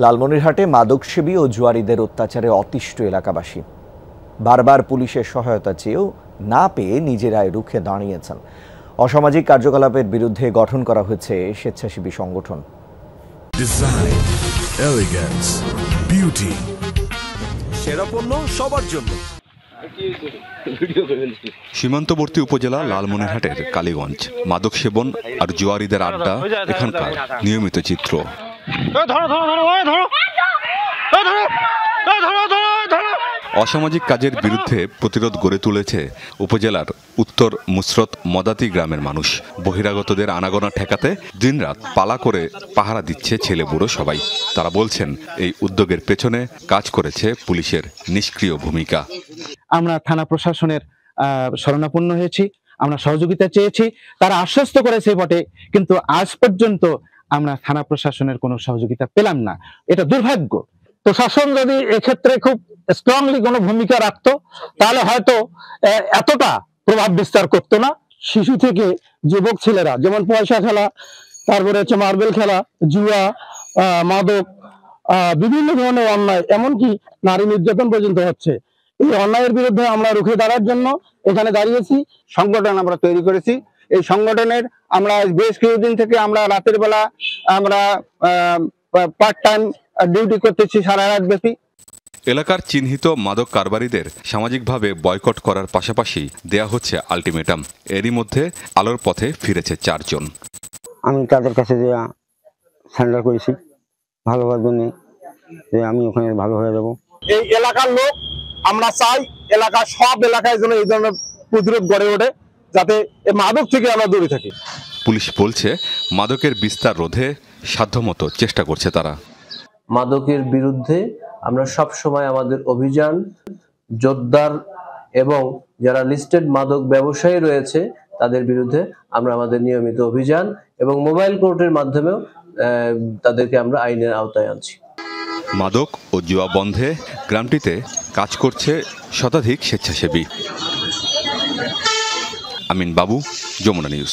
লালমনিরহাটে মাদকসেবী ও জুয়ারিদের অত্যাচারে অতিষ্ঠ এলাকাবাসী বারবার পুলিশের সহায়তা চেয়েও না পেয়ে নিজেরাই রুখে দাঁড়িয়েছেন। অসামাজিক কার্যকলাপের বিরুদ্ধে গঠন করা হয়েছে স্বেচ্ছাসেবী সংগঠন। ডিজাইন, এলিগেন্স, বিউটি, সেরা পণ্য সবার জন্য। সীমান্তবর্তী উপজেলা লালমনিরহাটের কালীগঞ্জ মাদক সেবন আর জুয়ারিদের আড্ডা এখানকার নিয়মিত চিত্র। অসামাজিক কাজের বিরুদ্ধে প্রতিরোধ গড়ে তুলেছে উপজেলার উত্তর মুসরত মদাতি গ্রামের মানুষ। বহিরাগতদের আনাগোনা ঠেকাতে দিনরাত পালা করে পাহারা দিচ্ছে ছেলে বুড়ো সবাই। তারা বলছেন এই উদ্যোগের পেছনে কাজ করেছে পুলিশের নিষ্ক্রিয় ভূমিকা। আমরা থানা প্রশাসনের শরণাপন্ন হয়েছি, আমরা সহযোগিতা চেয়েছি, তারা আশ্বস্ত করেছে বটে, কিন্তু আজ পর্যন্ত আমরা থানা প্রশাসনের কোনো সহযোগিতা পেলাম না। এটা দুর্ভাগ্য। প্রশাসন যদি এক্ষেত্রে খুব স্ট্রংলি কোনো ভূমিকা রাখতো তাহলে হয়তো এতটা প্রভাব বিস্তার করতো না। শিশু থেকে যুবক ছেলেরা যেমন পয়সা খেলা, তারপরে হচ্ছে মার্বেল খেলা, জুয়া, মাদক, বিভিন্ন ধরনের অন্যায়, এমনকি নারী নির্যাতন পর্যন্ত হচ্ছে। এই অন্যায়ের বিরুদ্ধে আমরা রুখে দাঁড়ার জন্য এখানে দাঁড়িয়েছি। সংগঠন আমরা তৈরি করেছি। এই সংগঠনের আমরা বেশ কিছুদিন থেকে আমরা রাতের বেলা আমরা পার্ট টাইম ডিউটি করতেছি সারা রাত ব্যাপী। এলাকার চিহ্নিত মাদক কারবারিদের সামাজিকভাবে বয়কট করার পাশাপাশি দেয়া হচ্ছে আলটিমেটাম। এরই মধ্যে আলোর পথে ফিরেছে 4 জন। আমি তাদের কাছে যে সারেন্ডার করেছি ভালো হওয়ার জন্য, যে আমি ওখানে ভালো হয়ে যাব। এই এলাকার লোক আমরা চাই এলাকার সব এলাকায় যেন এই ধরনের প্রতিরোধ গড়ে ওঠে, যাতে এই মাদক থেকে আমরা দূরে থাকি। পুলিশ বলছে মাদকের বিস্তার রোধে সাধ্যমতো চেষ্টা করছে তারা। মাদকের বিরুদ্ধে আমরা সব সময় আমাদের অভিযান জোরদার এবং যারা লিস্টেড মাদক ব্যবসায়ী রয়েছে তাদের বিরুদ্ধে আমরা আমাদের নিয়মিত অভিযান এবং মোবাইল কোর্টের মাধ্যমেও তাদেরকে আমরা আইনের আওতায় আনছি। মাদক ও জুয়া বন্ধে গ্রামটিতে কাজ করছে শতাধিক স্বেচ্ছাসেবী। আমিন বাবু, যমুনা নিউজ।